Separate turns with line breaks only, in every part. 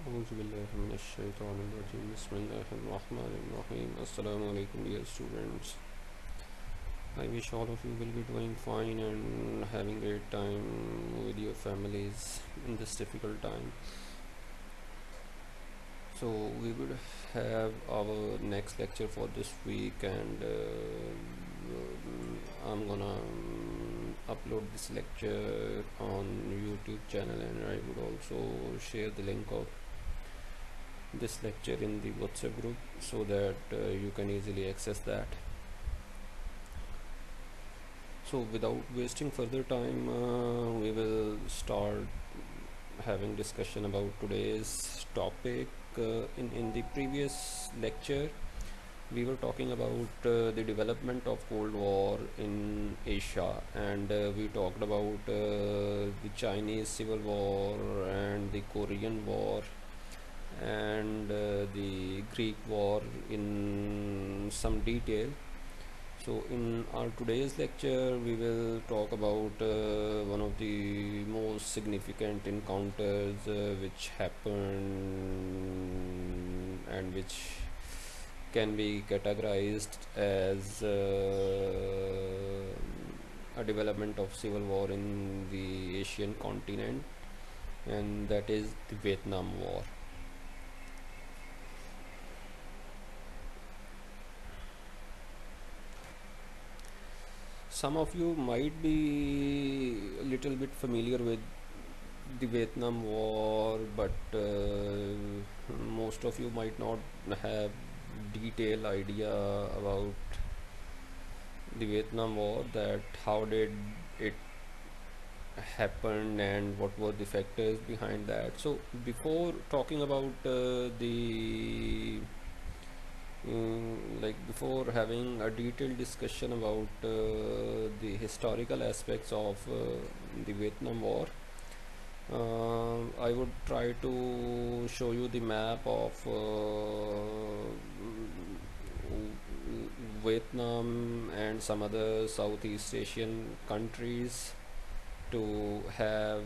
أعوذ بالله من الشيطان الرجيم بسم الله الرحمن الرحيم Assalamu alaikum dear students. I wish all of you will be doing fine and having great time with your families in this difficult time. So we would have our next lecture for this week, and I'm gonna upload this lecture on YouTube channel, and I would also share the link of this lecture in the WhatsApp group so that you can easily access that. So without wasting further time, we will start having discussion about today's topic. In the previous lecture, we were talking about the development of Cold War in Asia, and we talked about the Chinese Civil War and the Korean War and the Greek War in some detail. So in our today's lecture, we will talk about one of the most significant encounters which happened and which can be categorized as a development of civil war in the Asian continent, and that is the Vietnam War. Some of you might be a little bit familiar with the Vietnam War, but most of you might not have detailed idea about the Vietnam War, that how did it happen and what were the factors behind that. So before talking about before having a detailed discussion about the historical aspects of the Vietnam War, I would try to show you the map of Vietnam and some other Southeast Asian countries to have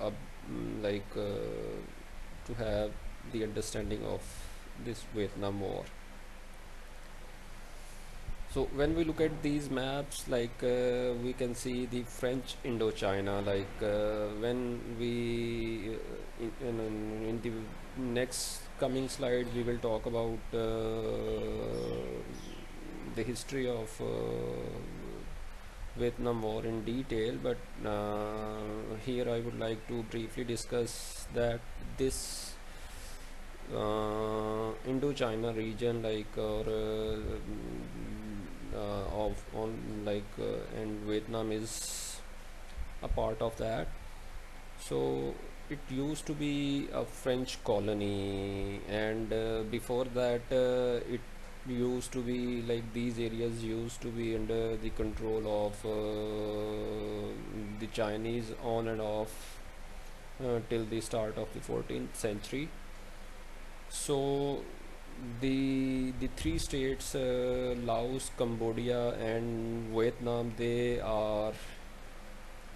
a to have the understanding of this Vietnam War. So when we look at these maps, we can see the French Indochina. When we in the next coming slides, we will talk about the history of Vietnam War in detail. But here I would like to briefly discuss that this Indochina region, and Vietnam is a part of that. So it used to be a French colony, and before that, it used to be like these areas used to be under the control of the Chinese on and off till the start of the 14th century. So the three states, Laos, Cambodia, and Vietnam, they are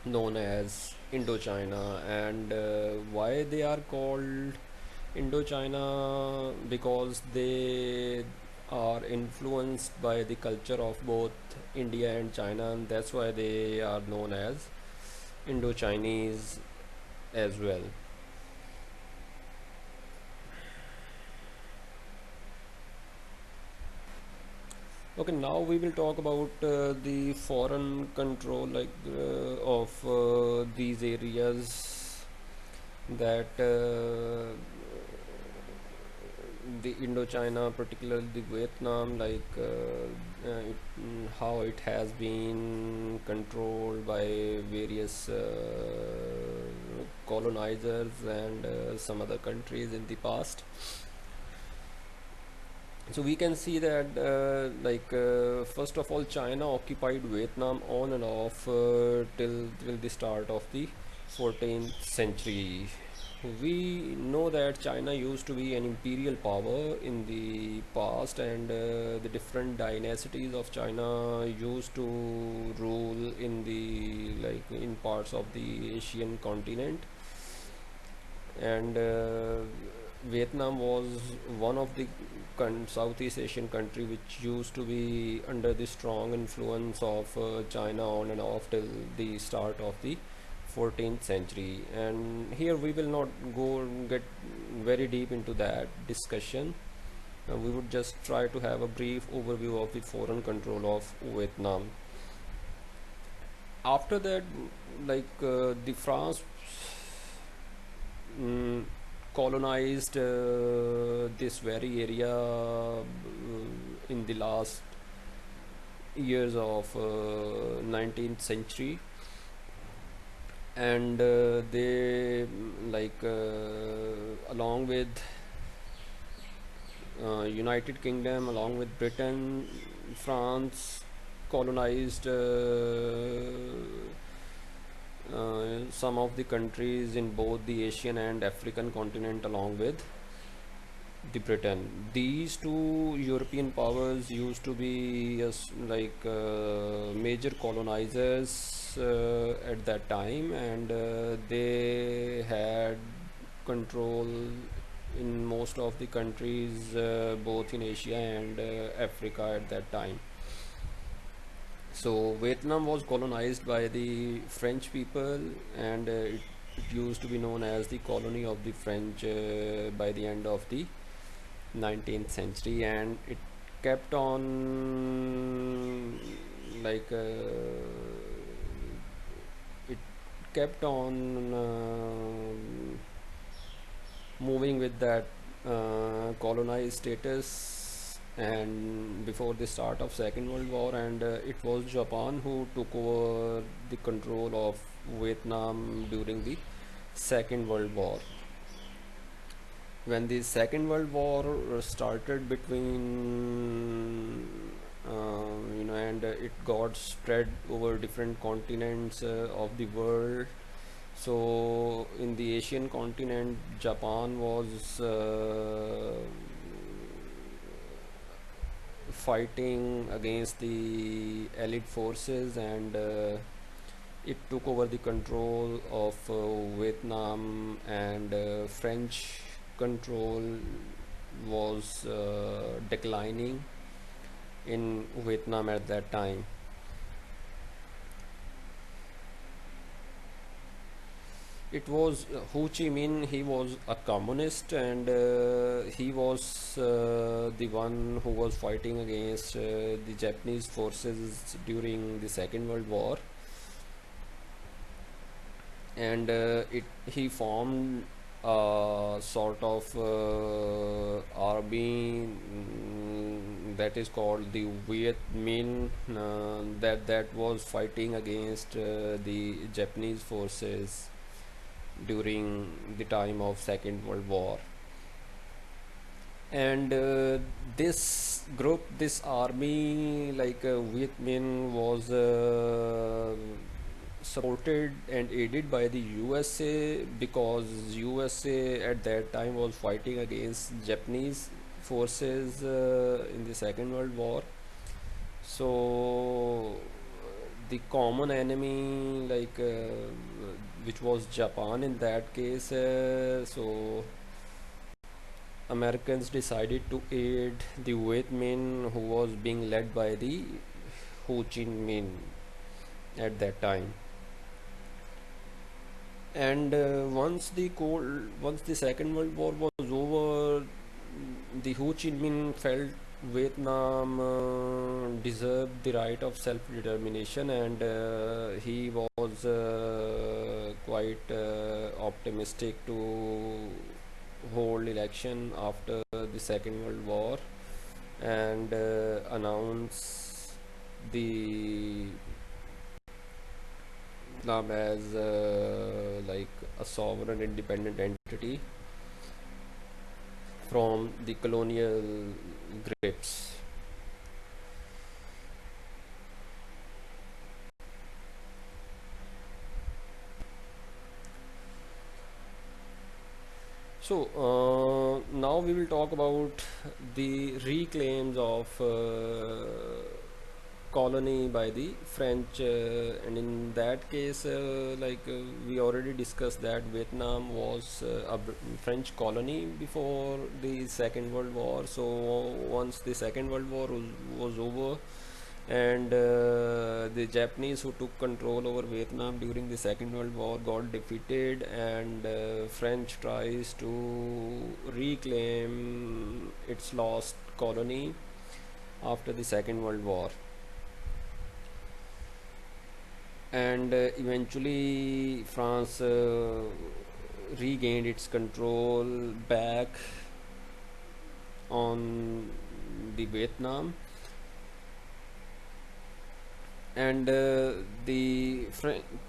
known as Indochina. And why they are called Indochina? Because they are influenced by the culture of both India and China, and that's why they are known as Indo-Chinese as well. Okay, now we will talk about the foreign control of these areas, that the Indochina, particularly the Vietnam, how it has been controlled by various colonizers and some other countries in the past. So we can see that first of all, China occupied Vietnam on and off till the start of the 14th century. We know that China used to be an imperial power in the past, and the different dynasties of China used to rule in the in parts of the Asian continent. and Vietnam was one of the Southeast Asian country which used to be under the strong influence of China on and off till the start of the 14th century. And here we will not go and get very deep into that discussion. We would just try to have a brief overview of the foreign control of Vietnam. After that, the France mm, colonized this very area in the last years of 19th century, and they along with United Kingdom, along with Britain, France colonized some of the countries in both the Asian and African continent along with the Britain. These two European powers used to be major colonizers at that time, and they had control in most of the countries both in Asia and Africa at that time. So Vietnam was colonized by the French people, and it used to be known as the colony of the French by the end of the 19th century, and it kept on like it kept on moving with that colonized status, and before the start of Second World War, and it was Japan who took over the control of Vietnam during the Second World War. When the Second World War started between and it got spread over different continents of the world. So in the Asian continent, Japan was fighting against the Allied forces, and it took over the control of Vietnam, and French control was declining in Vietnam at that time. It was Ho Chi Minh. He was a communist, and he was the one who was fighting against the Japanese forces during the Second World War, and he formed a sort of army that is called the Viet Minh, that was fighting against the Japanese forces during the time of Second World War. And this army, Viet Minh, was supported and aided by the USA, because USA at that time was fighting against Japanese forces in the Second World War. So the common enemy, which was Japan in that case, so Americans decided to aid the Viet Minh, who was being led by the Ho Chi Minh at that time. And once the Second World War was over, the Ho Chi Minh felt Vietnam deserved the right of self-determination, and he was quite optimistic to hold election after the Second World War, and announce the Vietnam as a sovereign independent entity from the colonial grips. So now we will talk about the reclaims of colony by the French, and in that case, we already discussed that Vietnam was French colony before the Second World War. So once the Second World War was over, and the Japanese who took control over Vietnam during the Second World War got defeated, and French tries to reclaim its lost colony after the Second World War, and eventually France regained its control back on the Vietnam, and the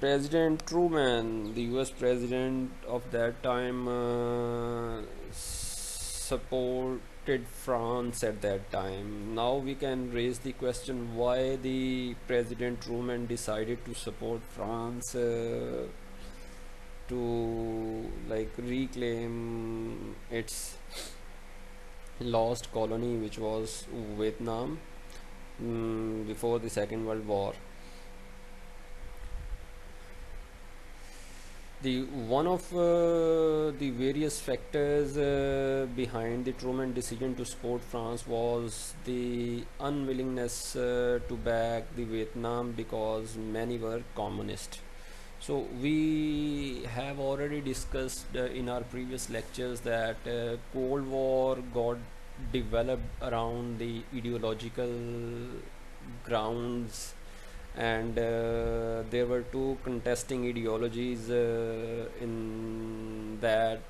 President Truman, the US president of that time, supported France at that time. Now we can raise the question why the President Truman decided to support France to reclaim its lost colony, which was Vietnam, before the Second World War. The one of the various factors behind the Truman decision to support France was the unwillingness to back the Vietnam, because many were communist. So we have already discussed in our previous lectures that Cold War got developed around the ideological grounds, and there were two contesting ideologies in that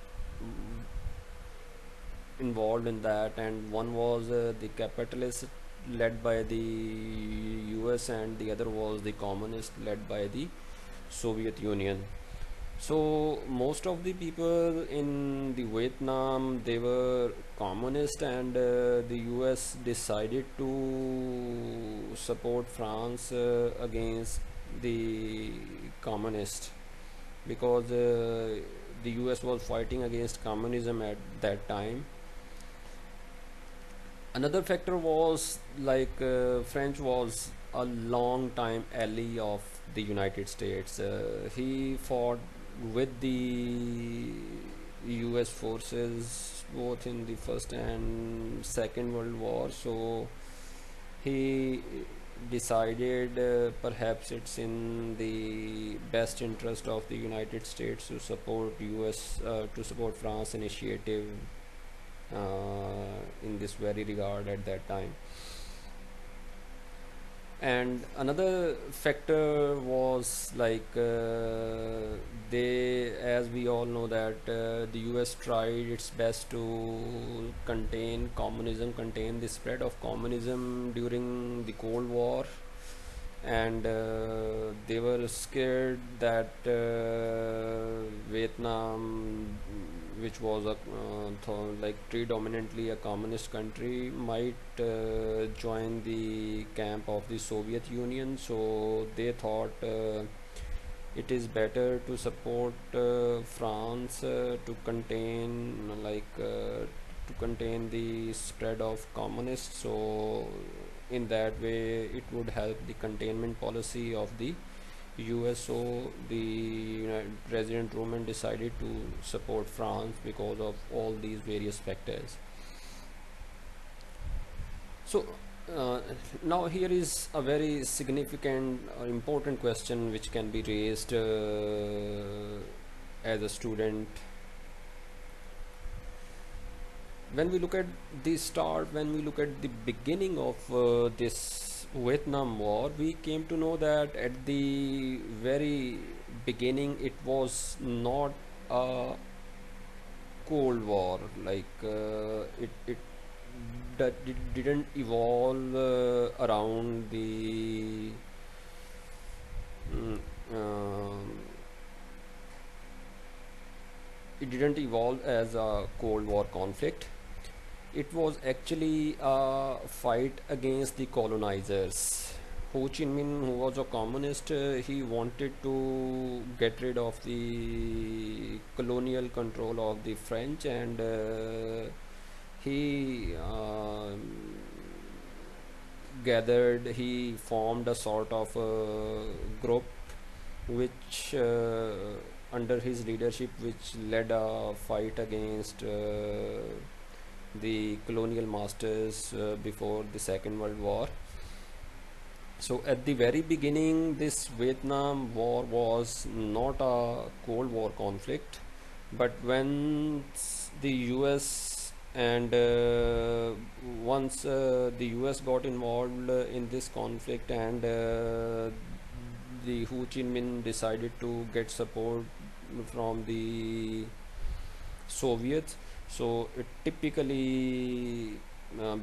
involved in that, and one was the capitalist led by the US, and the other was the communist led by the Soviet Union. So most of the people in the Vietnam, they were communist, and the US decided to support France against the communist, because the US was fighting against communism at that time. Another factor was French was a long time ally of the United States. He fought with the US forces both in the First and Second World War. So he decided perhaps it's in the best interest of the United States to support to support France initiative in this very regard at that time. And another factor was they, as we all know, that the US tried its best to contain the spread of communism during the Cold War, and they were scared that Vietnam, which was predominantly a communist country, might join the camp of the Soviet Union. So they thought it is better to support France to contain the spread of communists. So in that way it would help the containment policy of the US. So the President Truman decided to support France because of all these various factors. So now here is a very significant or important question which can be raised as a student. When we look at when we look at the beginning of this Vietnam War, we came to know that at the very beginning it was not a Cold War. It didn't evolve around the mm, um, it didn't evolve as a Cold War conflict. It was actually a fight against the colonizers. Ho Chi Minh, who was a communist, he wanted to get rid of the colonial control of the French, and he gathered, he formed a sort of group which under his leadership, which led a fight against the colonial masters before the Second World War. So at the very beginning, this Vietnam War was not a Cold War conflict, but when the US and once the US got involved in this conflict, and the Ho Chi Minh decided to get support from the Soviets, so it typically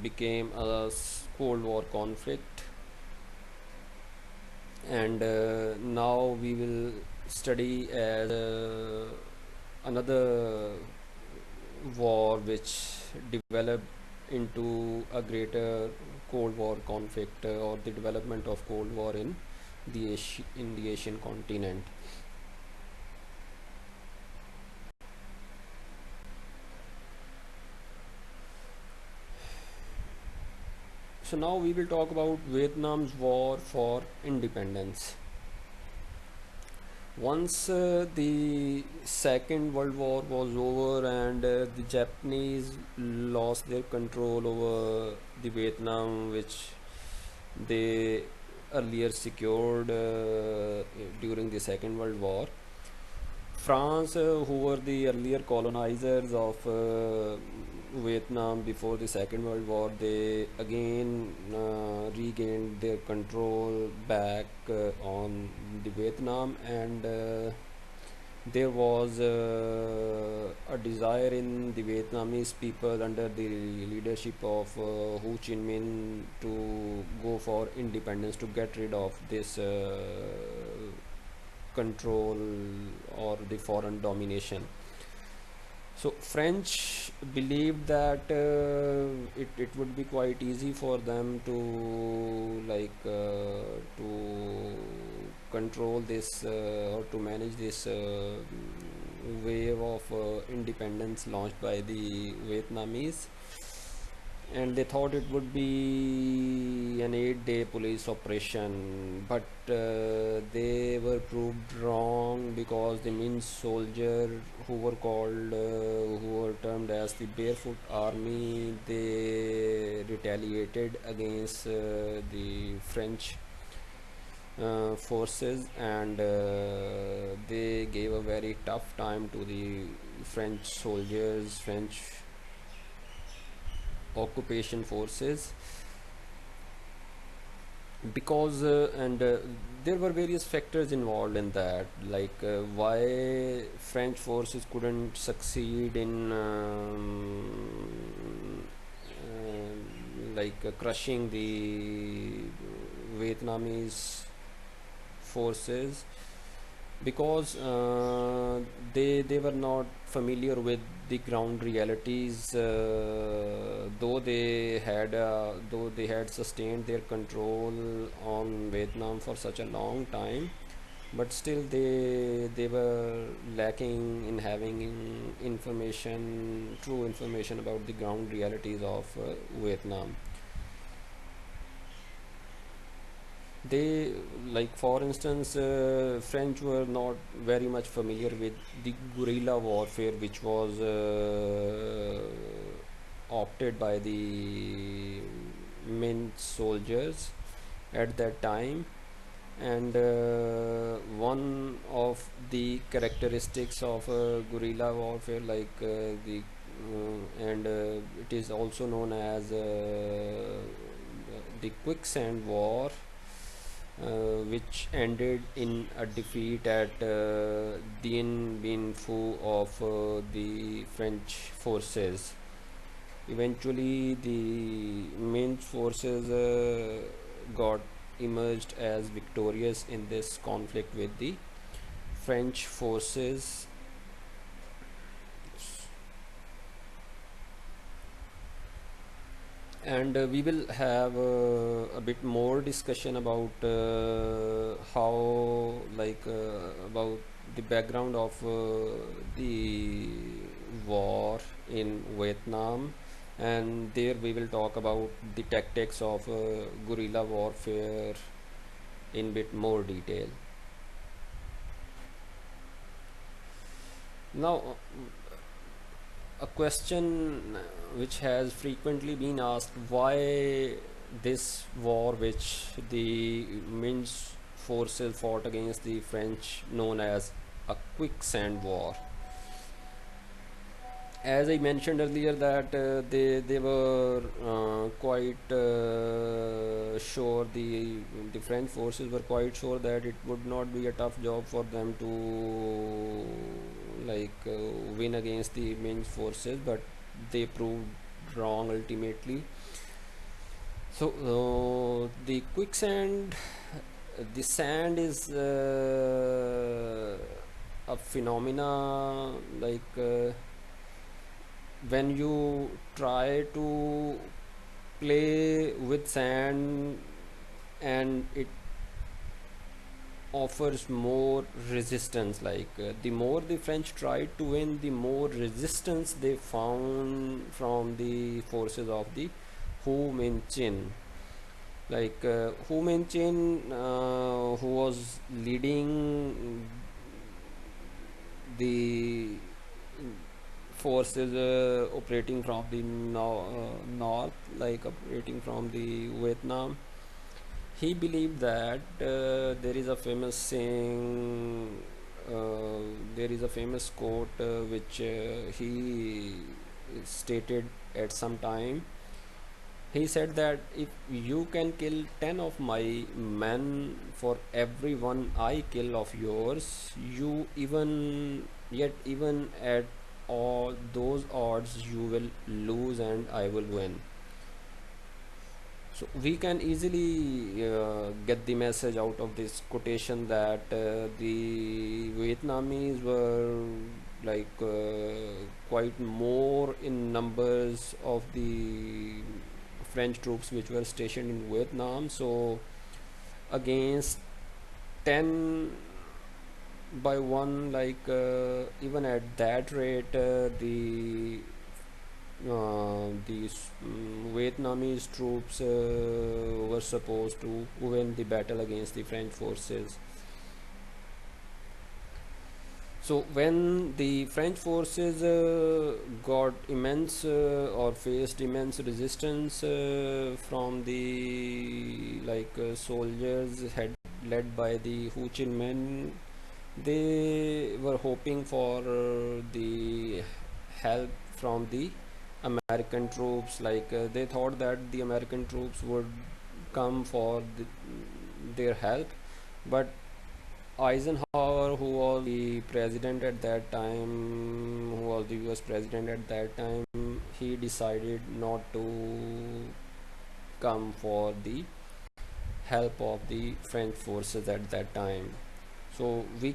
became a Cold War conflict. And now we will study as another war which developed into a greater Cold War conflict, or the development of Cold War in the Asian continent. So now we will talk about Vietnam's war for independence. Once the Second World War was over, and the Japanese lost their control over the Vietnam, which they earlier secured during the Second World War, France, who were the earlier colonizers of Vietnam before the Second World War, they again regained their control back on the Vietnam, and there was a desire in the Vietnamese people under the leadership of Ho Chi Minh to go for independence, to get rid of this control or the foreign domination. So French believed that it would be quite easy for them to to control this or to manage this wave of independence launched by the Vietnamese, and they thought it would be an 8-day police operation, but they were proved wrong, because the Minh soldier who were termed as the Barefoot Army, they retaliated against the French forces, and they gave a very tough time to the French soldiers, French occupation forces, because and there were various factors involved in that, why French forces couldn't succeed in crushing the Vietnamese forces, because they were not familiar with the ground realities, though they had sustained their control on Vietnam for such a long time, but still they were lacking in having true information about the ground realities of Vietnam. They, like for instance, French were not very much familiar with the guerrilla warfare, which was opted by the Minh soldiers at that time. And one of the characteristics of guerrilla warfare, and it is also known as the quicksand war, which ended in a defeat at Dien Bien Phu of the French forces. Eventually, the Minh forces got emerged as victorious in this conflict with the French forces. And we will have a bit more discussion about about the background of the war in Vietnam, and there we will talk about the tactics of guerrilla warfare in bit more detail. Now, a question which has frequently been asked: why this war, which the Min's forces fought against the French, known as a quicksand war? As I mentioned earlier, that they were quite sure, the French forces were quite sure that it would not be a tough job for them to win against the Ming forces, but they proved wrong ultimately. So the quicksand, the sand is a phenomena when you try to play with sand and it offers more resistance, the more the French tried to win, the more resistance they found from the forces of the Hu Min Chin. Hu Min Chin, who was leading the forces operating from the north, operating from the Vietnam. He believed that there is a famous saying, there is a famous quote which he stated at some time. He said that if you can kill 10 of my men for every one I kill of yours, you even at all those odds you will lose and I will win. So we can easily get the message out of this quotation that the Vietnamese were quite more in numbers of the French troops which were stationed in Vietnam. So against 10 by 1, even at that rate, these Vietnamese troops were supposed to win the battle against the French forces. So when the French forces got immense or faced immense resistance from the soldiers led by the Ho Chi Minh, they were hoping for the help from the American troops. They thought that the American troops would come for their help, but Eisenhower, who was the president at that time, who was the US president at that time, he decided not to come for the help of the French forces at that time. So we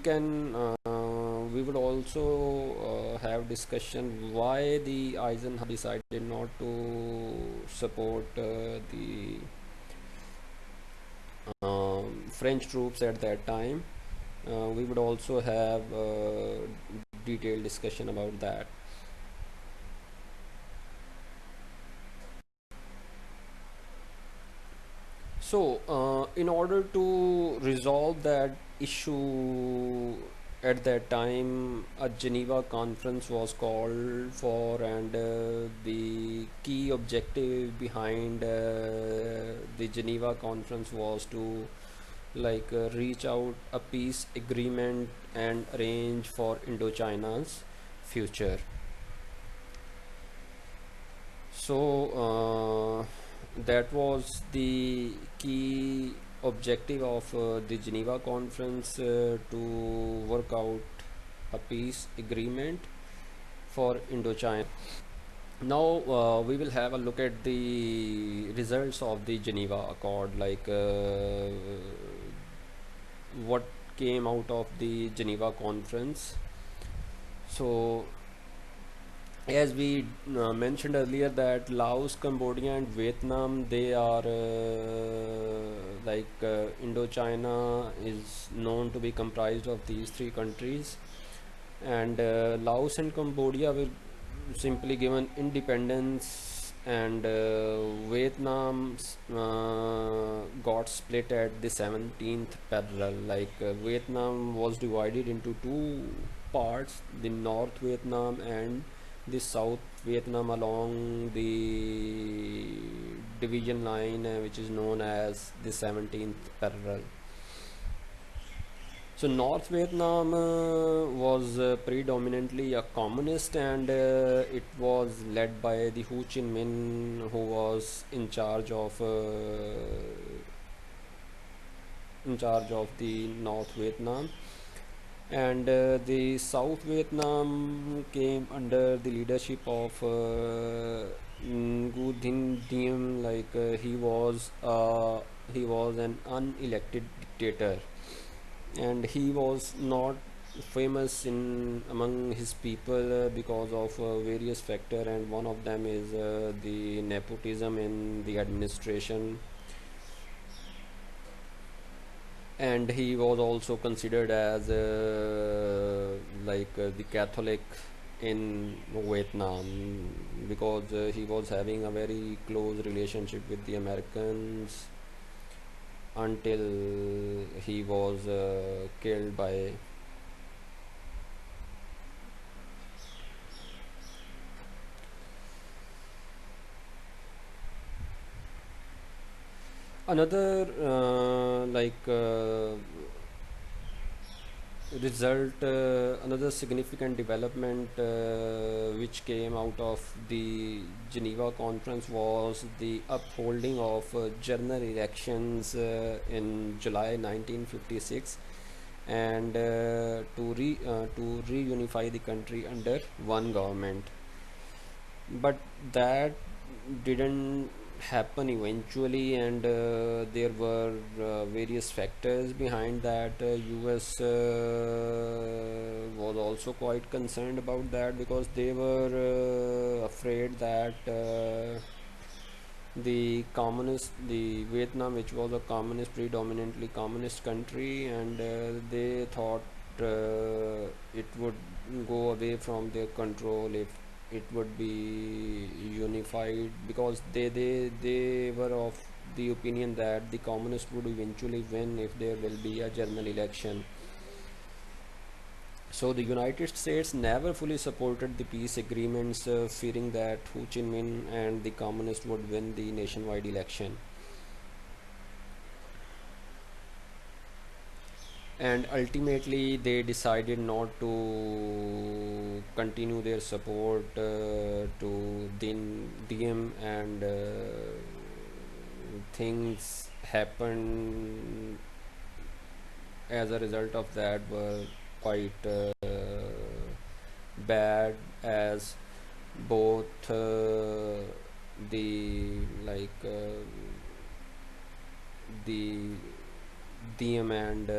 would also have discussion why the Eisenhower decided not to support the French troops at that time. We would also have detailed discussion about that. So, in order to resolve that issue at that time, a Geneva Conference was called for, and the key objective behind the Geneva Conference was to reach out a peace agreement and arrange for Indochina's future. So that was the key objective of the Geneva Conference, to work out a peace agreement for Indochina. Now we will have a look at the results of the Geneva Accord, what came out of the Geneva Conference. So as we mentioned earlier, that Laos, Cambodia and Vietnam, they are Indochina is known to be comprised of these three countries, and Laos and Cambodia were simply given independence and Vietnam got split at the 17th parallel. Vietnam was divided into two parts, the North Vietnam and the South Vietnam, along the division line which is known as the 17th parallel. So North Vietnam was predominantly a communist, and it was led by the Ho Chi Minh, who was in charge of the North Vietnam, and the South Vietnam came under the leadership of Ngu Dinh Diem. He was an unelected dictator, and he was not famous in among his people because of various factors, and one of them is the nepotism in the administration, and he was also considered as the Catholic in Vietnam, because he was having a very close relationship with the Americans until he was killed by. Another another significant development which came out of the Geneva Conference was the upholding of general elections in July 1956, and to reunify the country under one government. But that didn't happen eventually, and there were various factors behind that. US was also quite concerned about that, because they were afraid that the Vietnam, which was a predominantly communist country, and they thought it would go away from their control if it would be unified, because they were of the opinion that the communists would eventually win if there will be a general election. So the United States never fully supported the peace agreements, fearing that Ho Chi Minh and the communists would win the nationwide election. And ultimately, they decided not to continue their support to Diem, and things happened as a result of that were quite bad, as both the the Diem and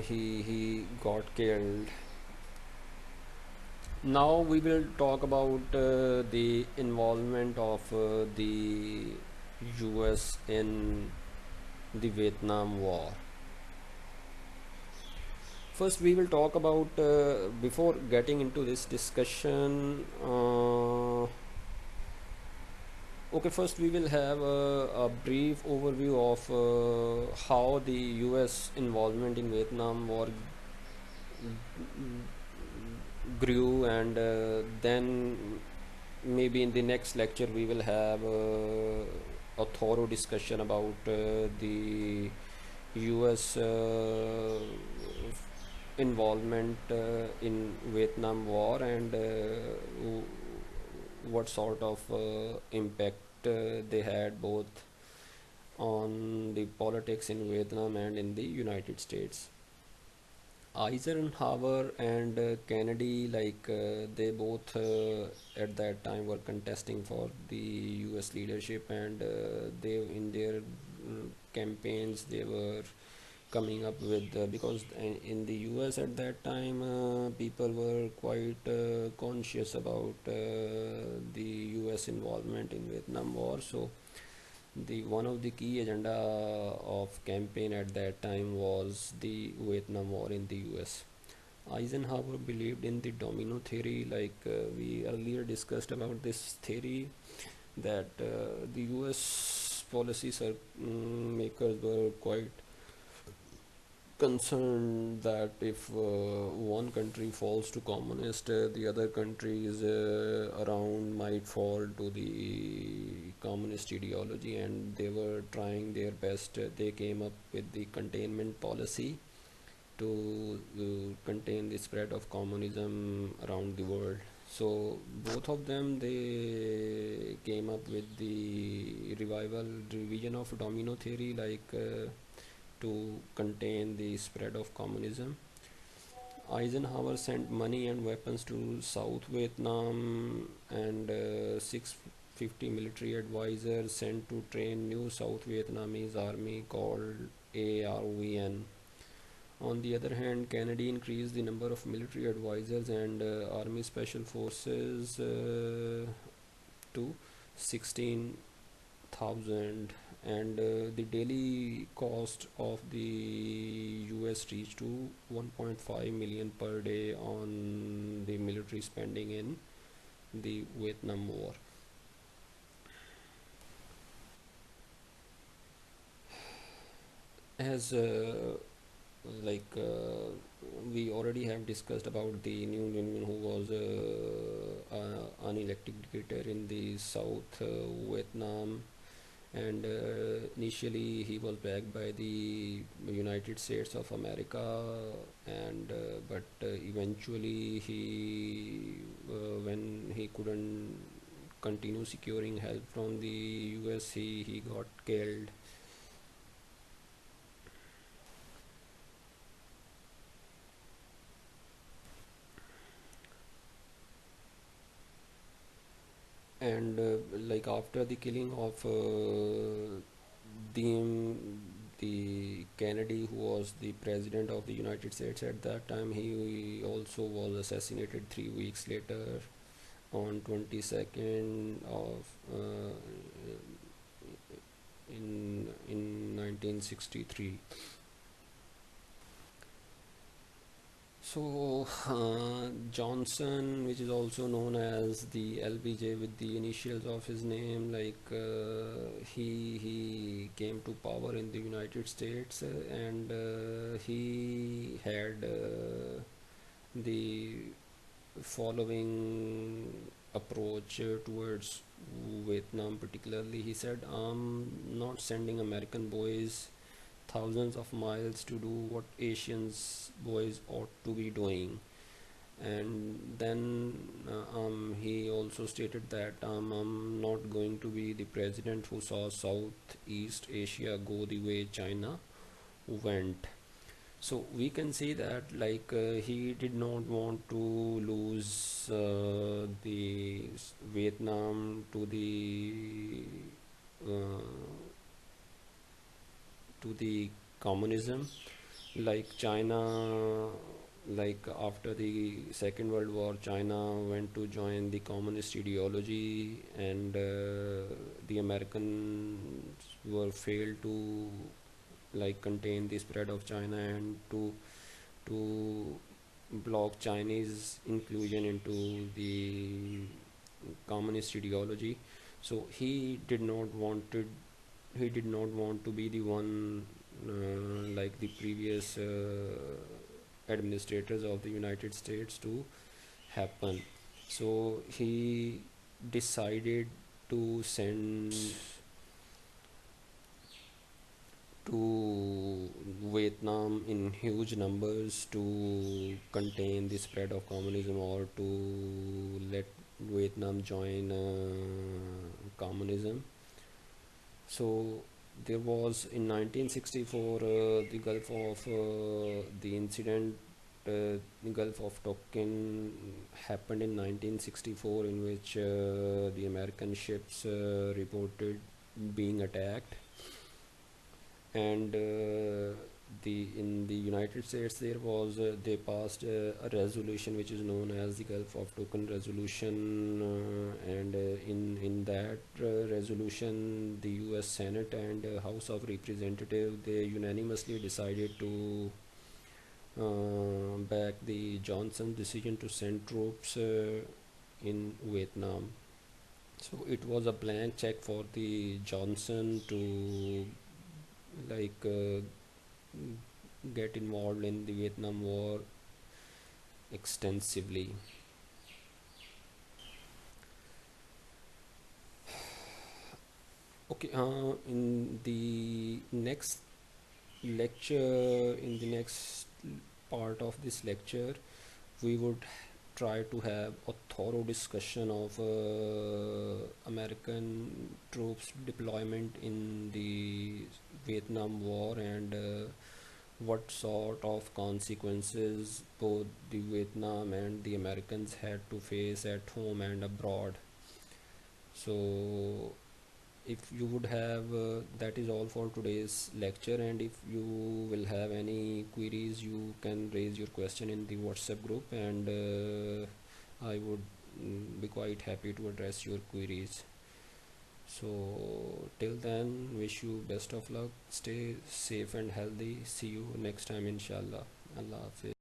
he got killed. Now we will talk about the involvement of the US in the Vietnam War. First, we will talk about, before getting into this discussion, okay, first we will have a brief overview of how the US involvement in Vietnam War grew, and then maybe in the next lecture we will have a thorough discussion about the US involvement in Vietnam War, and what sort of impact they had both on the politics in Vietnam and in the United States. Eisenhower and Kennedy, they both at that time were contesting for the U.S. leadership, and they in their campaigns they were coming up with, because in the US at that time people were quite conscious about the US involvement in Vietnam War. So the one of the key agenda of campaign at that time was the Vietnam War in the US. Eisenhower believed in the domino theory, like we earlier discussed about this theory, that the US makers were quite concerned that if one country falls to communist, the other countries around might fall to the communist ideology, and they were trying their best. They came up with the containment policy to contain the spread of communism around the world. So both of them, they came up with the revision of domino theory, like to contain the spread of communism. Eisenhower sent money and weapons to South Vietnam, and 650 military advisors sent to train new South Vietnamese army called ARVN. On the other hand, Kennedy increased the number of military advisors and Army Special Forces to 16,000, and the daily cost of the US reached to 1.5 million per day on the military spending in the Vietnam War. As like we already have discussed about the New Union, who was unelected dictator in the South Vietnam, and initially he was backed by the United States of America, and but eventually when he couldn't continue securing help from the US, he got killed. And like after the killing of the the Kennedy, who was the president of the United States at that time, he also was assassinated 3 weeks later on 22nd of in 1963. So Johnson, which is also known as the LBJ with the initials of his name, like he came to power in the United States, and he had the following approach towards Vietnam. Particularly, he said, "I'm not sending American boys thousands of miles to do what Asians boys ought to be doing." And then he also stated that I'm not going to be the president who saw Southeast Asia go the way China went. So we can see that, like he did not want to lose the Vietnam uh, to the communism, like China. Like after the Second World War, China went to join the communist ideology, and the Americans were failed to like contain the spread of China, and to block Chinese inclusion into the communist ideology. So he did not want to be the one like the previous administrators of the United States to happen. So he decided to send to Vietnam in huge numbers to contain the spread of communism, or to let Vietnam join communism. So there was in 1964 the Gulf of the incident, the Gulf of Tonkin happened in 1964, in which the American ships reported being attacked, and the in the United States there was they passed a resolution which is known as the Gulf of Tonkin resolution, and in that resolution, the US Senate and House of Representatives, they unanimously decided to back the Johnson's decision to send troops in Vietnam. So it was a blank check for the Johnson to like get involved in the Vietnam War extensively. Okay, in the next lecture, in the next part of this lecture, we would try to have a thorough discussion of American troops deployment in the Vietnam War and what sort of consequences both the Vietnam and the Americans had to face at home and abroad. So if you would have that is all for today's lecture, and if you will have any queries, you can raise your question in the WhatsApp group, and I would be quite happy to address your queries. So till then, wish you best of luck, stay safe and healthy, see you next time inshallah. Allah Hafiz.